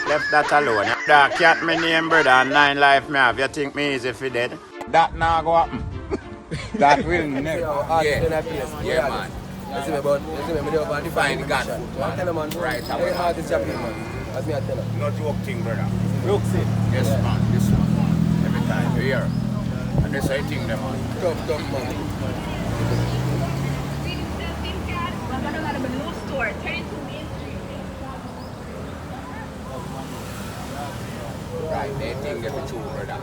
Left that alone. That cat me name brother and 9 life me have. You think me easy for dead? That now go happen. That will never. Yeah, man. You see me, but you see me, I define God. I tell man, right, very hard to jump in, man. As me I tell him. No joke thing, brother. Look, see. Yes, man. This one, man. Every time you hear. And this I think them, man. Tough, man. Store, 32 Main Street. Right, they think they're true, brother.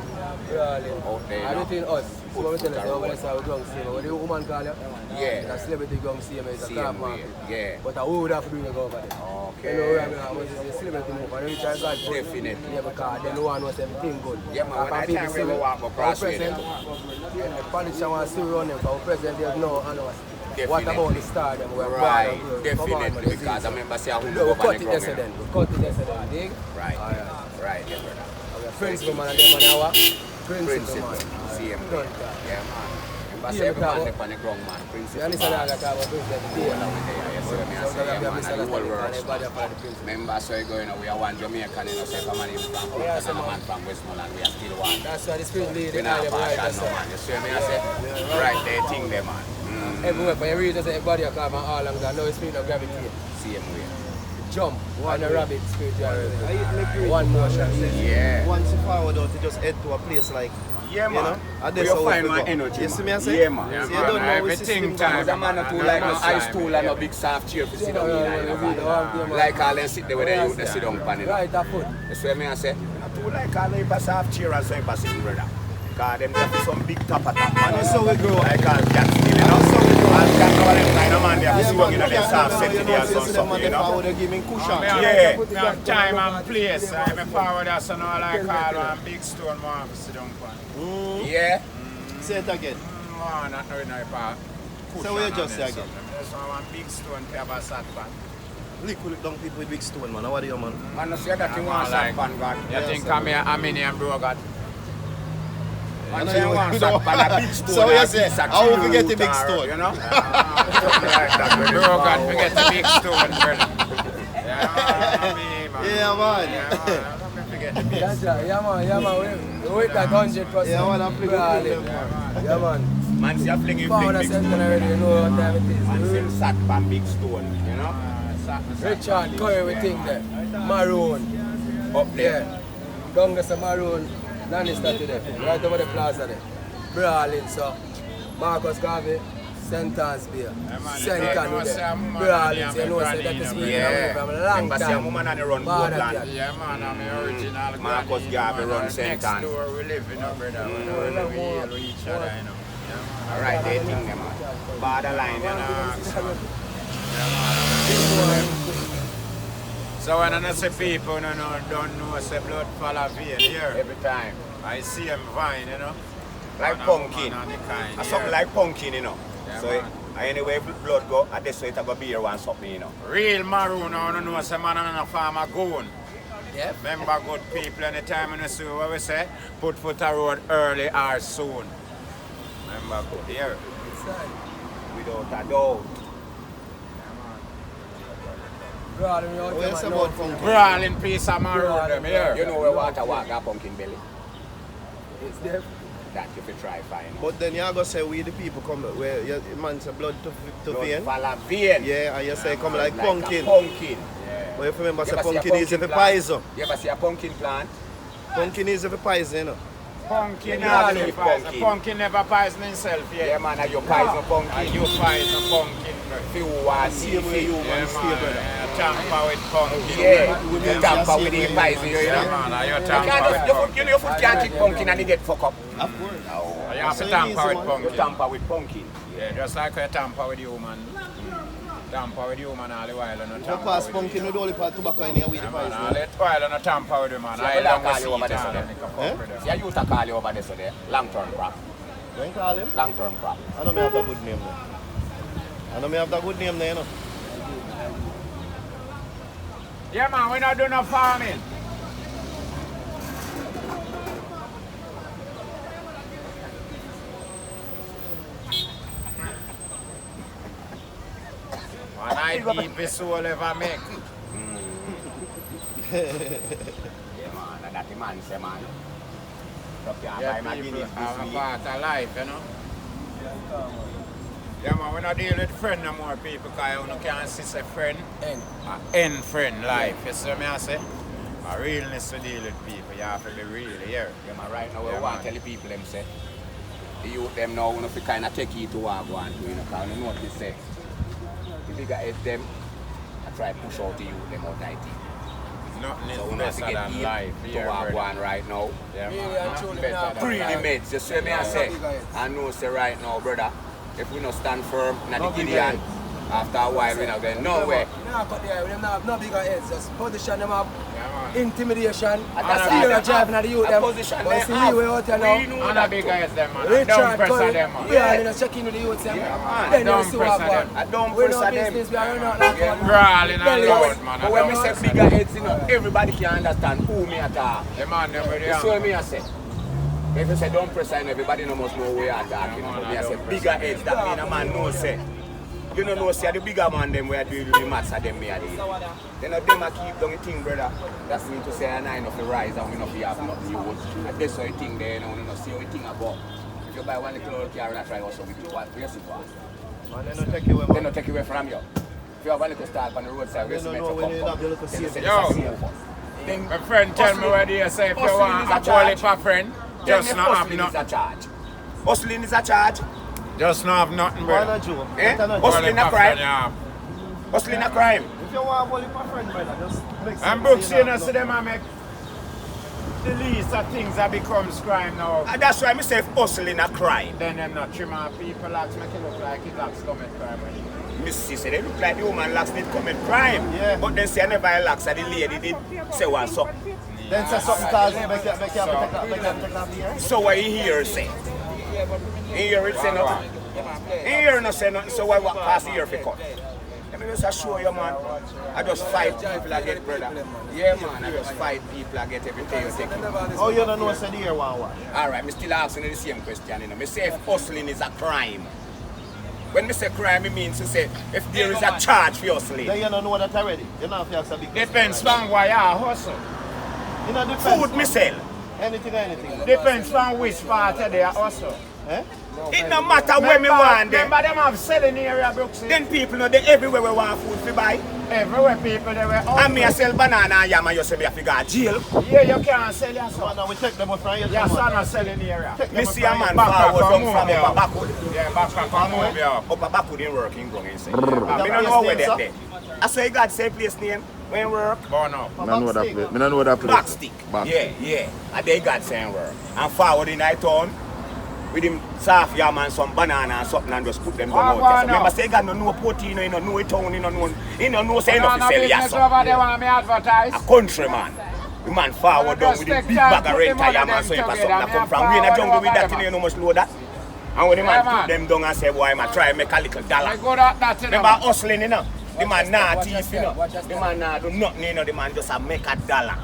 Really? Out there, Everything us. So what we tell us, over there, so we go and see him. What the woman call you? Yeah. The celebrity go and see him, it's a car market. Yeah. But I would have to bring it over there. Okay. You know, I mean, the celebrity move, and every time God put Definitely. yeah, because they know knows everything good. Yeah, man, when I time we will walk across with them. The politician want to see run them, because president there's no analysis. What Definitely. about the star them? Right, definitely, because I remember saying who we cut it yesterday. We cut it yesterday, dig? Right, right, yeah, brother. Principal man and them man our principal man. CM, yeah, man. Remember say every man up on the ground, man. Principal. You understand how I talk about president? Remember, so you go, you know, we are one Jamaican, you know, say from a man from Westmoreland, we are still one. That's why the spirit lead. We not partial, no, man. You see me, I say, right, they think they, man. Everywhere, for a reason, everybody are coming all along that. No spirit of gravity. Same way. Jump, one rabbit spiritual. One motion. Yeah. Once you forward out, you just head to a place like, yeah, man. You know, and you find my energy. You see me, I say? Yeah, man. So you don't know which everything system time. The man too like no high stool and no big soft chair to sit down in. Like all them sit there with their youth, they sit down pan it. Right, that foot. That's what I say. Not too like all them soft chair and so you sit, brother. Because them have some big top man. That's how we grow. Like all cats still, you know. That's how we grow. And cats over them kind of man, they have to work in man, them soft set you today and know, something, you know. they give me cushion. Yeah. Time and place. I'm forward as I know like all one big stone man to sit down pan. Yeah. Say it again. Man, not knowing how far. So what you just say again? There's one big stone to have a sat pan. Liquid down people with big stone, man. How are you, man? Man, no say that you want sat pan, God. You think I'm here, I'm in here, bro, God. Man, say you want sat pan, a big stone. So you say, how will we get the big stone? You know? Bro, God, forget the big stone, brother. Yeah, man. Yeah, man. We wait like 100%. Yeah, man, I'm flicking Yeah, man. Man, see, I'm flinging Found big a stone. already, you know what time it is. Man, say sat pan, big stone, you know? Richard, Curry, we think there. Maroon. Up there. Yeah. Down there's a maroon. Lannister today. Right over the plaza there. Brawling, so. Marcus Garvey. Sentence beer. Sentan there. Brawling, so you know, so that is speaking from a long Remember, see, a woman on the run Bawdacat. Yeah, man, I'm the original. Marcus Garvey run sentence. Next door we live, you know, brother. We hail each other, you know. All right, they think them, man. Borderline, you know. So when I say people don't know, say blood follow vein here. Every time. I see them vine, you know. Like pumpkin. Something like pumpkin, you know. Yeah, so anyway, blood go, and this way it go be here one something, you know. Real maroon, I don't know, say man on a farm are going. Yeah. Remember good people anytime in the see what we say, put foot a road early or soon. Remember good here. Without a doubt. Brawling piece of maroon them here. You know where water walk a pumpkin belly. It's there. That you could try find. But then you're going to say we the people come where your man say blood to vein. Blood vein. Yeah, and you say come like pumpkin. Pumpkin. Yeah. But if you remember, say pumpkin is if a poison. You ever see a pumpkin plant? Pumpkin is if a poison, you know. Pumpkin never poison. Pumpkin never poison himself, yeah. Yeah, man, you poison pumpkin. You poison pumpkin. Few one, same way humans feel, brother. Tamper with pumpkin. Yeah, you tamper with the poison, you know. Yeah, man, you tamper. Your foot can't kick pumpkin and you get fucked up. Of course. No. You have to tamper with pumpkin. You tamper with pumpkin. Yeah, just like you tamper with human. Tamper with human all the while and not tamper pass pumpkin with all the tobacco in here with the poison. All the while and not tamper with him, man. I don't call you over there. See, I used to call you over there, so there. Long-term crop. When call him? Long-term crop. I don't have that good name there. I don't have that good name there, you know. Yeah, man, we're not doing no farming. One I deepest soul ever make. man, and that the man say, man. So can't Yeah, buy my people Guinness have this a week. part of life, you know. Yeah, man, we don't deal with friend no more, people, because you can't see a friend. End friend life, you see what I say? A realness to deal with people, you have to be real here. Yeah, man, right now, we Yeah, want man. to tell the people them say, the youth them now, you know, fi kind of take it to what I want to, you know, because you know what they say. The bigger head them, I try push out the youth them out of it. Nothing is So we have better to get than in life to here, what I brother. want right now. Yeah, Really man. and Nothing truly, better now, than Pre the life. meds, you see me I Yeah, say. bigger heads. I know say right now, brother, if we not stand firm in the No bigger Gideon, heads. after a while we not going nowhere. Nah, cut the eye. Them not have no bigger heads. Just position them up. Yeah, man. Intimidation. that's Fear all of driving at the youth. a them. position But they see, have. we out here We now. know And a that big too. guys them, man. Richard Don't press Curry, them, man. we are in a check in with the youth. Them. Yeah, man. Then Don't you see press what them. one. I don't We press no them. business. We are not Yeah. like Brawling and Belly. loud, man. But when we say bigger heads, you know, everybody can understand who me at all. The man them with the You see what hand. me I say? If you say don't press sign, everybody no must know where you are talking. Yeah, man, But me I say don't bigger press heads, that mean a man knows say. You don't know say the bigger man them where do the maths of them me are there. Then them a keep down the thing, brother. That's mean to say a nine of the rise and we not have nothing you would. And that's how you think there, you know, you know, see how you think about. If you buy one little old car and I try also with you, what you see for? And then no take you away, They man. not take away from you. If you have a little start on the roadside, They we don't cement know to when you come have your little Then you say safe. Yo. it's a safe house. Then My friend tell me where they say if you hustling want is a a bully charge. for friend, just not have hustling is a nothing. charge. Hustling is a charge. Just not have nothing, Why brother. not Joe? Eh? Better not Hustling Joe. a crime. Hustling a crime. If you want to bully my friend, brother, just make And books, you know, see them and make the least of things that becomes crime now. And that's why I say if hustling a crime. Then them not trim our people locks make it look like it locks commit crime. Missy say they look like the woman locks did commit crime. Yeah. But then say I never locks and the lady did say what's up. Then say something cause make you take off the ear. So what you hear say? You hear it say nothing? You hear no say nothing, so why walk past the ear for cut? Let me just assure you, man. I just fight people I get, brother. Yeah, man, I just fight people I get everything you take. Oh, you don't know say the ear want what? Alright, me still asking you the same question, you know. Me say if hustling is a crime. When me say crime, it means to say if there is a charge for hustling. Then you don't know that already. You don't have to ask a big question. Depends on why you hustle. You know, depends. Food me sell. Anything. Depends on which part of the hustle. Eh? It no matter where me want them. Remember them have selling area, Brooksy. Then people know they everywhere we want food to buy. Everywhere people they were And me I sell banana and yam and you say me have to go to jail. Yeah, you can't sell your So son. now we take them out from here. Your son are selling area. Me see a man Back forward up down and from move, Upper Backwood. Yeah, back up and move, yeah. Upper Backwood in work in going inside. That I don't know place where name, that sir? there. I say God say place name when work. Burn up. I don't know that place. I don't know that place. Back stick. Back. Yeah. And they God saying work. And forward in that town with him soft yam and some banana and something and just put them down out there. So remember say God no know Portino, he no know it town, he no know say enough to sell business yam. over there want me advertise. A country man. The man forward down with the big bag of rent yam and so if something that come from. We in a jungle with that thing, you know much load that. And when the man put them down and say, boy, I'm try make a little dollar. I go at that, you Remember know. hustling, you know? The man not thief, you know? The man not do nothing, you know? The man just a make a dollar.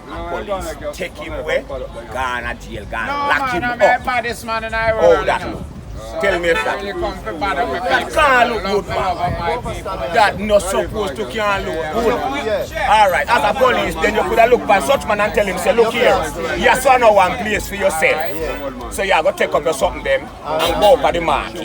And police take him away, gone to jail, gone, No, lock man, him I'm a up. baddest man in our Oh, world. that you know. look. Tell me if that Really come for bad up with That people. can't look good, Love man. of my people. That not supposed to can't look good. Yeah. Alright, as a police, then you could have look by such man and tell him, say, look here, you saw no one place for yourself. So you have to take up your something them and go up at the market.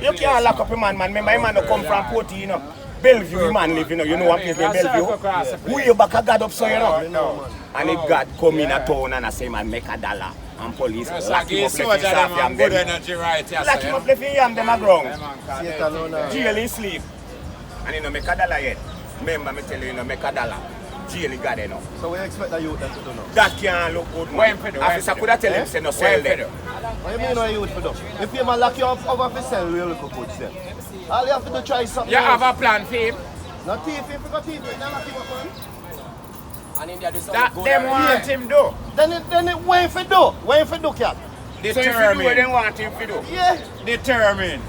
You can't lock up a man, remember a man that come from Porty, you know. Bellevue, the man live, you know one place named Bellevue. Way back a God up so, you know. And if God come in a town and I say, man, make a dollar. And police lock him up, left him soft yam good them. energy right here. Lock him up, left him yam them a ground. Satan, no, no. Jail in sleep. And he no make a dollar yet. Remember me tell you, he no make a dollar. Jail he got it now. So we expect the youth them to do now. That can't look good, When man. for the- Officer could have tell him, say no sell them. What you mean no youth for do? If you man lock you up over for sell, we'll look good sell. All you have to do try something You have else. a plan for him? Not thief, if you got thief, then lock him up man. And India do something That good them already. want him do. Then it when for do? When for do, cat? So if you do what they Determined. want him to do. Yeah. Determined.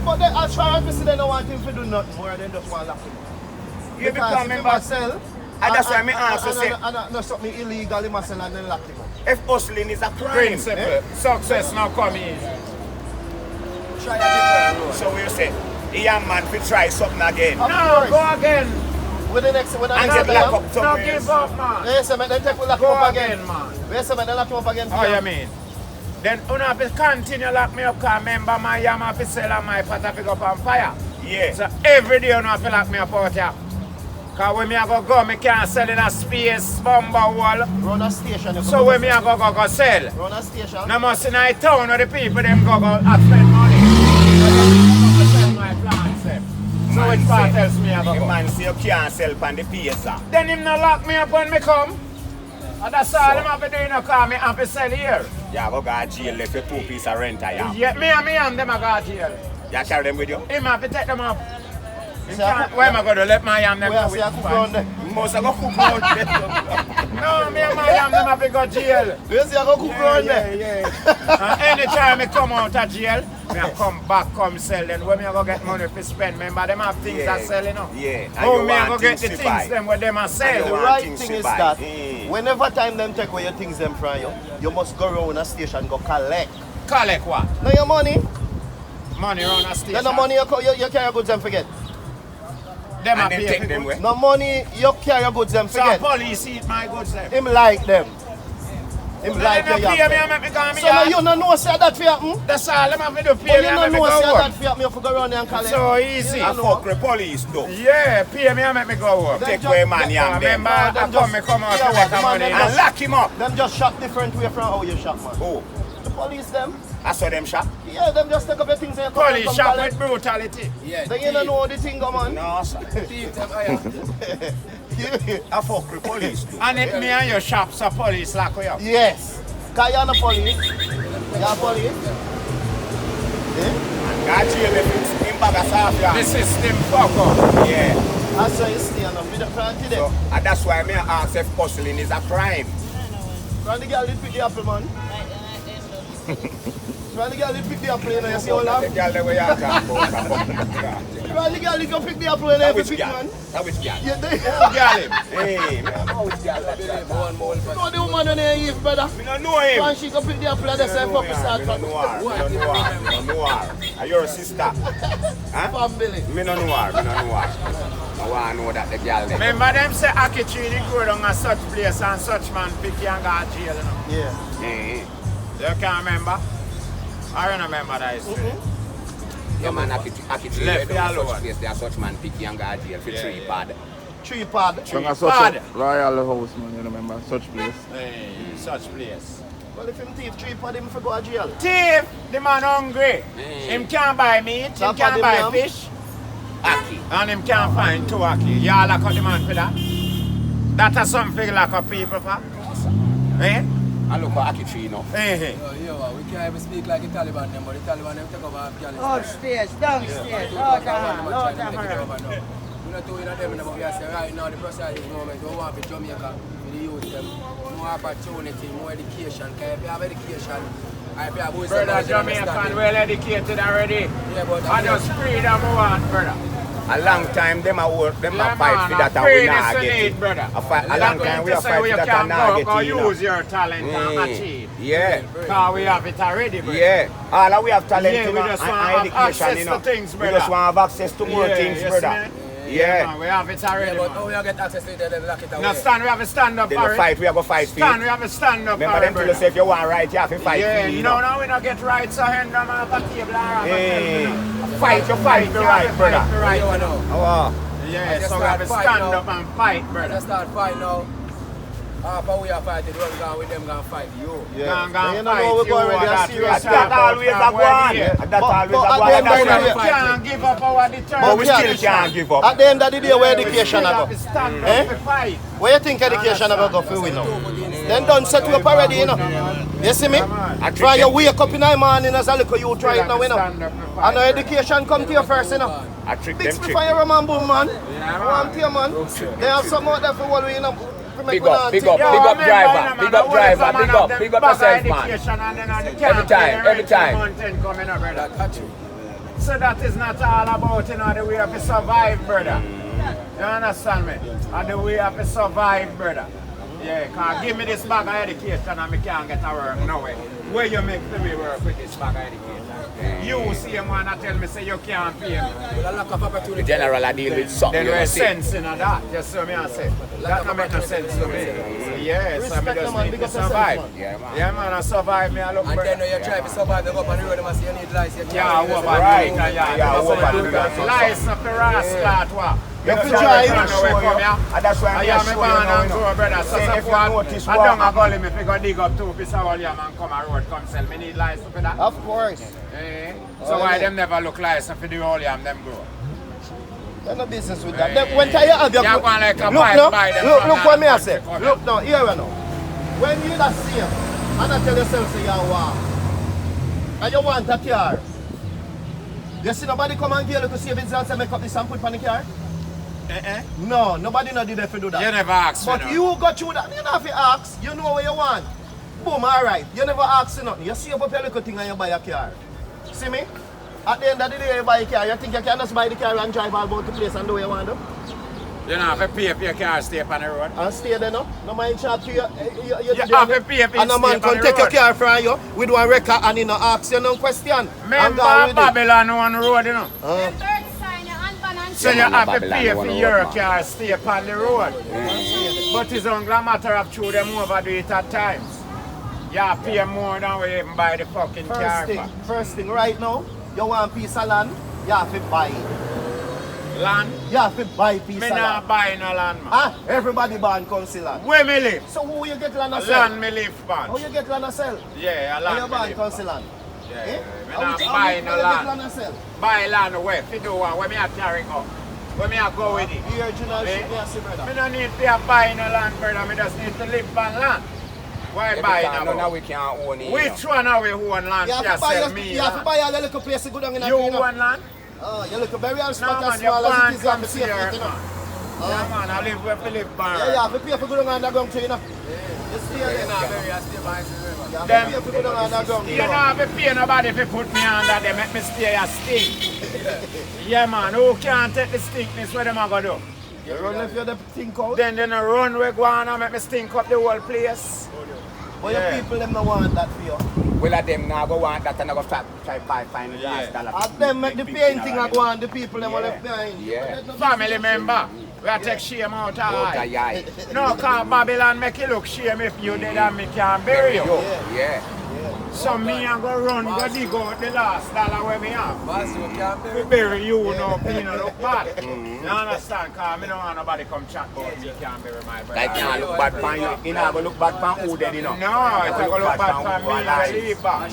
But then as far as they don't want him to do nothing more than just want to lock him up. You become Because if he member. must sell, And that's why me ask you, say, no something illegal, he must sell and then lock him up. if hustling is a crime, Principle. Success now come easy. Try a different road. so we say, the young man will try something again. No, go again. With the next, when I And get locked up No somewhere. give up, man. Yes, sir, then take we lock Go him up again. man. Yes, sir, then lock him up again. Oh, you mean? Then you have to continue lock me up because remember my yam have to sell and my pot have to go up on fire. Yeah. So every day you have to lock me up out here. Because when I go, I can't sell in a space, bomber wall. Run a station. So when I go sell. Run a station. Now must in a town where the people them go and spend money. Sell my plants them. So which part tells me I The go? man say you can't sell on the pizza. Then him not lock me up when me come. And that's all him have to do, you know, because me have to sell here. You go to jail if you 2 pieces of rent a year. Yeah, me and them I got here. You carry them with you? Him have to take them up. Him See, can't- Where am I going to let my yam them Where I go see with a cook around there. You must have go cook out there. No, me and my yam them have to go jail. Where see a cook around there? And anytime I come out of jail, me I come back, come sell. Then when me I go get money to spend, remember them have things that sell, you know. Yeah. And How you me I want go get the to things buy. them where them a The sell. want right things thing to is buy. that Mm. whenever time them take away your things them from you, you must go around a station go collect. Collect what? Now your money, Money around a station. then the money you carry your goods and forget. Them a And then pay take for them goods. away. No money you carry your goods and So forget. police eat my goods them. Him like them. Him Then like them your pay me and yam. make me come So now here. you no know say that for happen. That's all them have to do. But Pay you me and no make me know say go that work. for happen. You have to go around there and collect. So easy. I fuck with police though. Yeah, pay me and make me go work. Take away man yam them. Remember, I them come just- out yeah, to work the man money. them And lock him up. Them just shop different way from how you shop, man. Oh, The police them, I saw them shop. yeah, them just take up your things and you come and Police come shop collect. with brutality. Yeah, Then you don't know how the thing go, man. No, sir. thief them higher. I fuck with police too. And if me and your shop, so police lock you up. Yes. Because you're not police. You're police. Yeah? God jail if it's him bag of soft The yam. system fuck up. Yeah. That's why you stay on the front today. So, and that's why me ask if hustling is a crime. Trying to get a pick the apple, man. Trying to get a pick the apple, you know, you see all The that? girl that we are talking about. Trying to get a pick the apple and every Which pick, girl? man. That which girl? Yeah, they Girl him. Hey, me don't know which girl that is. know the woman on there, Eve, brother. Me don't know him. And she go pick the apple and they say, fuck, we start Me don't know her. Me don't know her. Me don't know her. Are you her sister? Huh? family. Me don't know her. Me don't know her. I want to know that the girl there. Remember them say Aki tree they grow down a such place and such man pick you and go to jail, you know. Yeah. Eh, You can't remember? I don't remember that history. yeah, man, I could Left me alone. such place. There are such man picky and go to jail for 3 pad. Tree pad. Tree From such pad. a royal house, man, you remember, such place. Hey, such place. Well, if him thief tree pad, him for go to jail. Thief, the man hungry. Hey. Him can't buy meat, him Top can't of buy them, fish, Aki. and him can't find 2 Aki. Y'all lock up the man for that? That is something to lock up people for? Eh? I look at Aki tree now. Eh, We can't even speak like the Taliban them, but the Taliban them take over Afghanistan. Upstairs, downstairs, Lord of her. We're not doing them, but we are saying right now, the process is moment, we want for Jamaica, for the youth, them, more opportunity, more education. Because if you have education, if you have wisdom, brother, you understand Jamaican it. well educated already. Yeah, but I just freedom I want, brother. A long time them a work, them Yeah, a fight man, for that and free we not this get need, it. brother. A long time we a fight for that and not get or it. You know. use your talent and achieve. Yeah. Because we have it already, brother. Yeah, all that we have talent Yeah, to we and just want to have education, access you know. to things, we brother. just want to have access to more Yeah, things, you brother. see me? Yeah. Man, we have it already, Yeah, but how man. you get access to it, then lock it away. Now stand, we have a stand up Then for we it. fight, we have a fight for Stand, it. we have a stand up Remember for them it, tell us brother. if you want right, you have to fight Yeah, for it, you no, know. no, we don't get right, so hand them up a table or Hey, a fight, you fight the right, brother. Right, You know. Oh, yeah, just so we have to start stand fight up and fight, brother. Let's start fight now. After we are fighting, we're going with them, going to fight you. Yeah. Go Then you and know fight how we you go already, over that's that. serious. that always a go on. Yeah. That always a go but on. at the end That's of the why day- We can't give up our determination. But we still can't give up. At the end of the day, where education We I have go? to stand Eh? up to fight. Where you think education I go for we now? Then done set you up already, you know. You see me? Try you wake up in the morning as a little you try it now, you know. And now education come to you first, you know. I trick Big them me for trick. your man, boom, man. Yeah, One to you, man. They have something out there for what we, you know. to make Big we up, not big think. up, big up driver, big up driver, big up yourself, man. Every time, every time. That catch you. So that is not all about, you know, the way of to survive, brother. You understand me? And the way of to survive, brother. Yeah, cause give me this bag of education and I can't get a work now. Where you make me work with this bag of education? You see a man and tell me say you can't pay me. With a lack of opportunity. The general I deal with something. Then there's sense in that. Just so me I say. That don't make no sense to me. Yes, I just need to survive. Yeah man, I survive me. I look and then when you try to survive, you go up on the road and say you need license. Yeah, over right. Yeah, over that. License for rascal what? You have to drive. And that's why I'm show you brother. So if you notice I don't go limit if you go dig up 2 pieces of oil and come a road come sell. Me need license for that. Of course. So why them never look license for the oil and them grow? There's no business with that. When you have your look what me I say. Look now, here we know. When you that see and I tell yourself say you want and you want a car. You see nobody come and give you to savings and say make up this and put on the car? No, nobody not did that for do that. You never ask. But you go through that. You don't have to ask. You know what you want. Boom, alright. You never ask nothing. You see up your little thing and you buy a car. See me? At the end of the day you buy a car. You think you can just buy the car and drive all about the place and do what you want to do? You don't have to pay for your car stay on the road. And stay there no? No mind charge to you. You have to pay for and a man can take your car from you with one record and he no ask you no question. Remember Babylon on the road, you know? So you have to pay for your car stay on the road. But it's only a matter of true them overdo it at times. You have to pay more than we even buy the fucking car. First thing right now, you want a piece of land, you have to buy it. Land? You have to buy a piece of land. Me not buy no land, man. Everybody buy council land. Where me live? So who you get land to sell? Land me live, man. How you get land to sell? Yeah, a land. How you buy council land? Yeah, me not buy no land. Buy land where? If you do one, where me a carry go? Where me a go with it? The original shit, yes, brother. Me don't need to buy no land, brother. Me just need to live on land. Why buy now? Now we can't own it. Which one are we who own land? You have to buy a little place to go down in you own land? You look a burial spot as small as it is. You have to here, pay for it, you know. Yeah, man, I live where I live, man. Yeah, you have to pay for going underground too, you know. You stay there. You have to pay for going underground. You don't have to pay nobody if you put me under, they make me stay a stink. Yeah, man, who can't take the stinkness? What am I going to do? You run if you think out. Then they run where go on and make me stink up the whole place. But your people, them don't want that for you. Well, of them now go want that and I go try find the last dollar. At them make the painting I go on, the people them left behind. Yeah. Family member, we take shame out of eye. No, cause Babylon make you look shame if you did and me can bury you. Yeah. So me and go run, go dig out the last dollar where me have. We bury you now, me no look bad. You understand? Cause me don't want nobody come chat about me can't bury my brother. Like you look bad for you, you know go look bad for who dead, you know? No, it's going to look bad for me and leave back.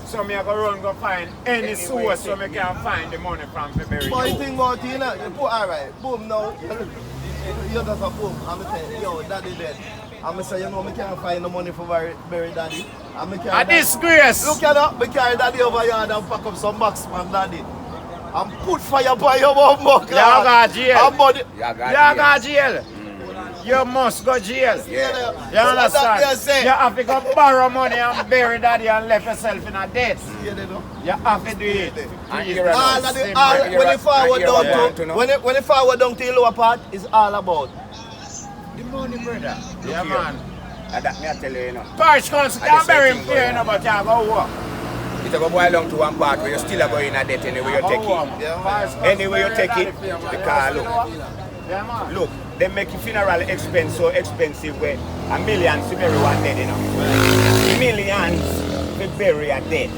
So me go run go find any source so me can find the money from the bury you. But you think about it, you know, you put alright, boom now, you just a boom, I'm saying, yo, daddy dead. I'm saying, you know, me can't find the money for bury daddy. A disgrace! Look at that, me carry daddy over here and pack up some box from daddy. And put fire by your mom, you got jail. You got jail. You must go jail. Yeah. You understand? You have to go borrow money and bury daddy and left yourself in a debt. You have to do it. When you forward down to the lower part, it's all about the money, brother. Yeah, man. And that me I tell you, you know. Parish council can't bury him here, you know, but you go walk. It's going to boil down to one part where you still are going in a debt anyway you take it. Anyway you take it, because look, they make your funeral expense so expensive where a million to bury one dead, you know. Millions to bury a dead.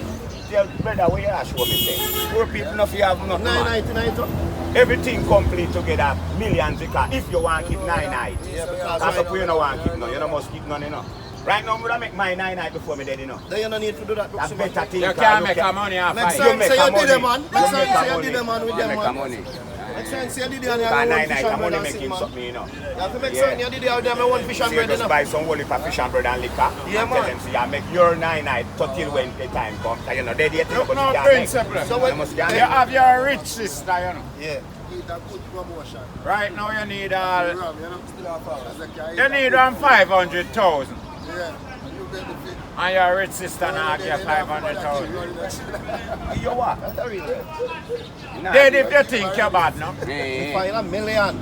Tell brother what you ask what me say. Poor people not have nothing. 999. Everything complete together, millions because if you want to keep 9 nights. That's up you don't want to keep none. You don't must keep none, you know. Right now, I'm going to make my 9 nights before me dead, you know. Then you don't need to do that. That's better thing. You can't make a money off Next it. time, say you did them, man. Next time, say you did them, man, with them, Make man. money. Next time, say you did them, By and 9 you nights, want I'm fish and only bread and making sit, something, you man. know. You have to make something, you did them, and one fish and So you bread, you just know. buy some whole heap of fish and bread and liquor. Yeah, and man. tell them, see, I make your 9 nights till when the time comes. You know, they did it. Look, no principle. So you have your rich sister, you know. Yeah. Right now you need all. You need 500,000. Yeah. And your rich sister now give 500,000. You what? Then if you think you're bad, no? You find $1 million.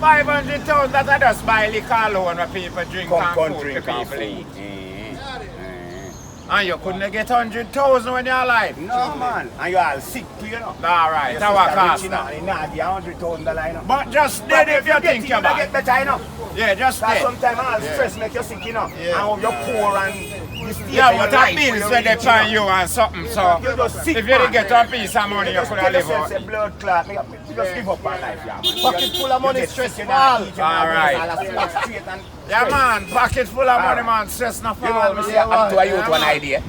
500,000 that I just buy liquor alone where people drink and Come food drink to and people food. eat. And you couldn't get 100,000 when you're alive. No man, and you all sick too, you know. Alright, that was cost. Nah, the $100,000, you know. But just dead if you think you about get it. better, you know. Yeah, just Because dead. sometimes all stress make you sick, you know. Yeah. And you're poor and this Yeah, but that bills when they pay you and something, so you're just sick, if you didn't man. get a piece of money, you just could tell have lived yourself, out. say blood clot, you just give up on life, yeah, man. Pocket full of money, You get stress sick, you fall. don't eat, you Alright. don't do all that straight and Yeah, man, pocket full of money, Alright. man, stress not You know what I fall. say? I'm to a youth Yeah, one man. idea.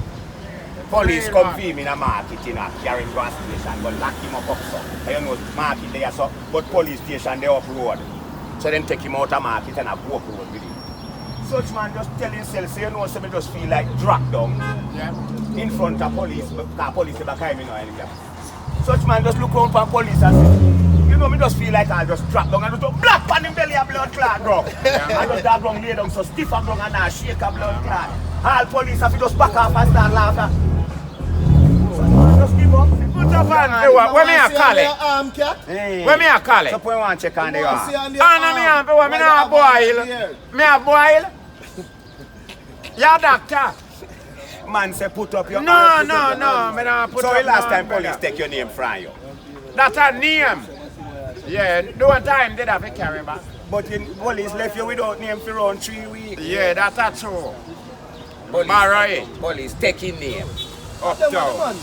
Police come for him in a market, you know, carrying gas station, but lock him up so. You know, market there so, but police station they up road. So then take him out of market and I walk road with him. Such man just tell himself, so you know, so me just feel like drop down in front of police, because police never come in or anything. Such man just look around for police and say, you know, me just feel like I'll just drop down and just black on him belly a blood clot, bro. I just that ground lay down so stiff a ground and I shake a blood clot. All police have to just back off and start laughing. Just give up. Put up on where me a call it? Where me a call it? So put one check on the arm. And me a me not boil. Me a boil. Yeah, doctor. Man say put up your No, arm. no, no, me not put So up the last no, time brother. police take your name from you. That a name. Yeah, no time did have to carry back. But in police left you without name for around 3 weeks. Yeah, that's a true. Police, Marai. police taking name. Uptown.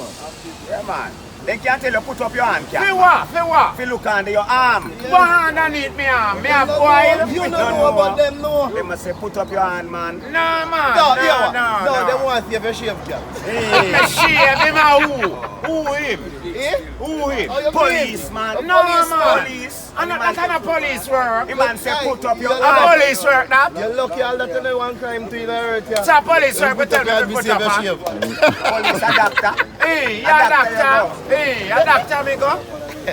Yeah man. They can't tell you put up your hand, For cat. what? For what? If you look under your arm. What hand underneath me arm? Me a boil? You don't know about them, no. They must say put up your hand, man. No, man. No, No, they want you to shave, cat. Me shave him a who? Who him? Eh? Who him? Oh, you Police, mean? man. No, Police, man. police. And that's not a police work. The man say put up your You're A hand. police work that? You're lucky all that you know one crime to you hurt you. It's a police work, but tell me to put up on. Police a doctor. Hey, A ya doctor, doctor. Hey, ya doctor me go.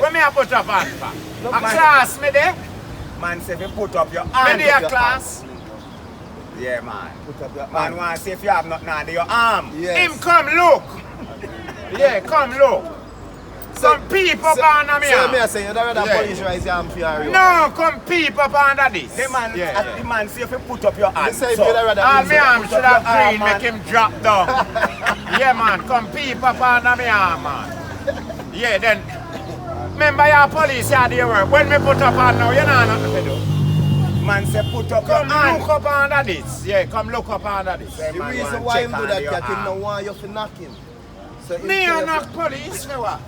Where me a put up on? A class me there? Man say if you put up your Me hand. there a class? Yeah, man. Put up your Man hand. want to say if you have nothing under your arm. Yes. Him come look. Yeah, come look. Some people under me So me I arm. say you don't rather Yeah. police rise your arm for you. No, come people under this. The man, Yeah. the man say if you put up your hand. You say if so- you don't rather Ah, police me rise- arm put should up have your arm, green, man. make him drop down. Yeah, man, come peep up under me arm, man. Yeah, then, remember your police here they work. When me put up on now, you know nothing to do. Man say put up your Come hand. look up under this. Yeah, come look up under this. Say, The man, reason want why check him do under that, your cat, him arm. no want you to knock him. So him Me tell are you not police, for what?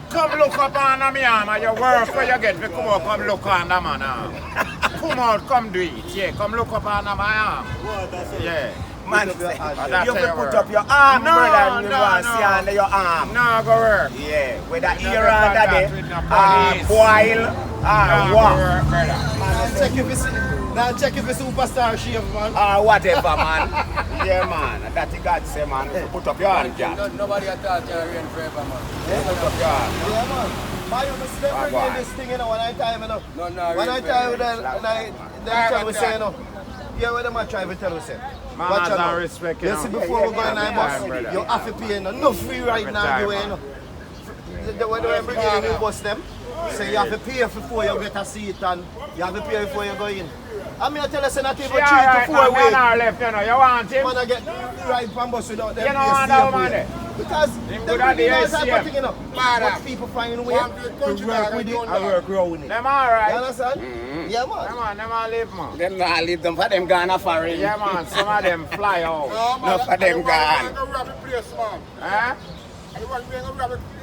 Come look up under me arm and you work where you get me come out, come look under my arm. Come out, come do it. Yeah, come look up under my arm. Yeah. Man Put up your say, hand. That's you how can you put work. up your arm, No, brother, and you no, want to see no. under your arm. No, go work. Yeah, whether You ear never under got there, that with no police. boil, No, go what, work, brother. Now check if it's now check if it's superstar shave, man. whatever, man. Yeah, man, that you got to say, man. Put up your hand, Jack. Nobody at all can rain forever, man. Put up your hand. Yeah, man. Why you must never Why? get this thing, you know, when I time, you know. No, When I tell you that, they tell me say, you know. Yeah, what them I try to tell you, say. Man, Watch has out no now. respect, you You know. see, before we go in Yeah, the bus, brother. you have to pay, no free right Every now, time, you know. When they bring in the bus them, say you have to pay before you get a seat and you have to pay before you go in. I mean, I tell you, say not even 3 She to alright 4 now, weeks. man are left, you know. You want him? Man, I get right from bus without them. You know what that woman there? Because they Him bring good at the in all type ACM. of thing, you know. But people find a way to work with it and work around it. Them You alright. understand? Yeah, man. Them a live, man. Them not leave them for them gone foreign. Yeah, man, some of them fly out. No for them gone. Eh?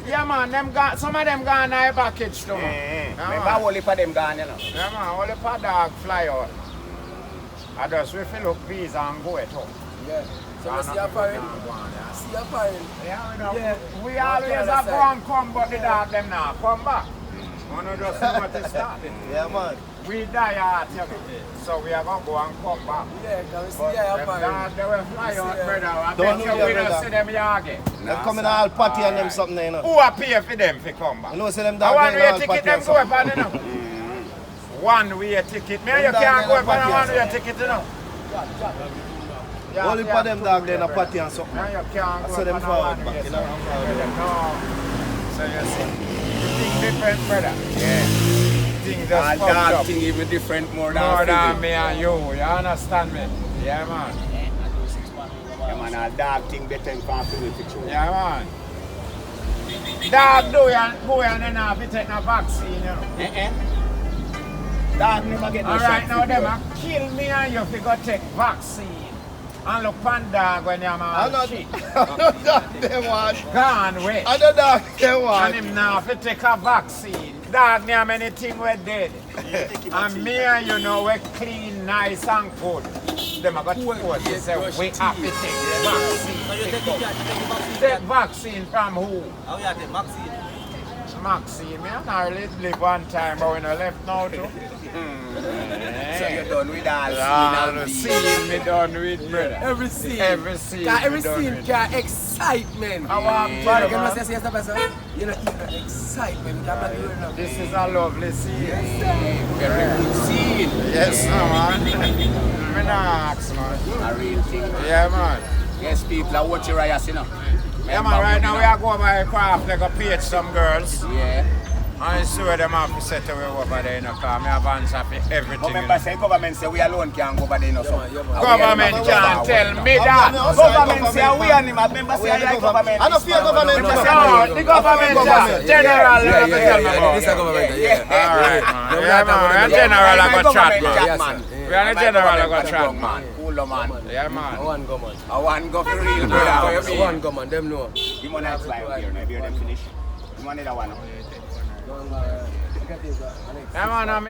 Yeah, man, them gone, some of them gone in package too, man. Yeah, Remember man. only for them gone, you know. Yeah, man, only for dog fly out. I just we fill up visa and go it up. Yeah. So we see a foreign. See a foreign. Yeah, we know. Yeah. We always have go and come, but the dog them now come back. We don't just see what is starting. Yeah, man. We die out, you know. So we are going to go and come back. Yeah, can we see But a them foreign? dogs, they will fly out, brother. I Don't bet know you your we don't brother. see them yard. They come in all party and them something, you know. Who are pay for them to come back? You know, say them I dog want in way all ticket party them and go up something. and you know. One way ticket. Me and you Them can't dog go in up a and party one and way ticket, you know. Yeah, Only yeah, for them two dog way, there in a brother. party and something. Now you can't go So up them and forward one back, way, you know, so- forward. No. So you see, you think different, brother. Yeah. thing just All fucked dog up. thing even different more than More than physics. me and you. You understand me? Yeah, man. Yeah, man, all dog thing better than physics. Yeah, man. Dog, boy, and then have to take a vaccine, you know. Dog never get no All right, shot now them before. a kill me and you if you go take vaccine. And look pan dog when you're I man know shit. that they want. Gone way. I know that they And want. him now if you take a vaccine. Dog, me have many things we dead. And me and you know we clean, nice and good. Them a got force to say we have to take vaccine. Take vaccine from who? How you take vaccine? Maxine, me and I live one time, but we no left now too. So you're done with all Yeah, scene and scene me done with, brother. Every scene. Every scene. Cause every me done scene with. can excitement. I want But to you tell know you, say yes, person. You know even excitement. I'm not doing enough. this is a lovely scene. very good scene. Yes, man. Me not ask, man. A real thing. Yeah, man. Yes, people are watching Riot, you know. Yeah, man, right now we are going by craft like a page some girls. Yeah. And so them have to set away over there in the car. Me have answer for everything. But remember, say government say we alone can't go over there, no, so. Government can't tell me that. Government say we and him. I remember say I like government. I don't fear government. No, the government general, Yeah, you tell me about. This is government. Yeah. All right, man. Yeah, man. We are general I got chat, man. Yes, sir. We are the general I got chat, man. man. Cool, man. Yeah, man. One go man. I want go for real, brother. What you mean? One go man. Them know. You want to fly over here, maybe you them finish. You want another one? One go. Yeah, man.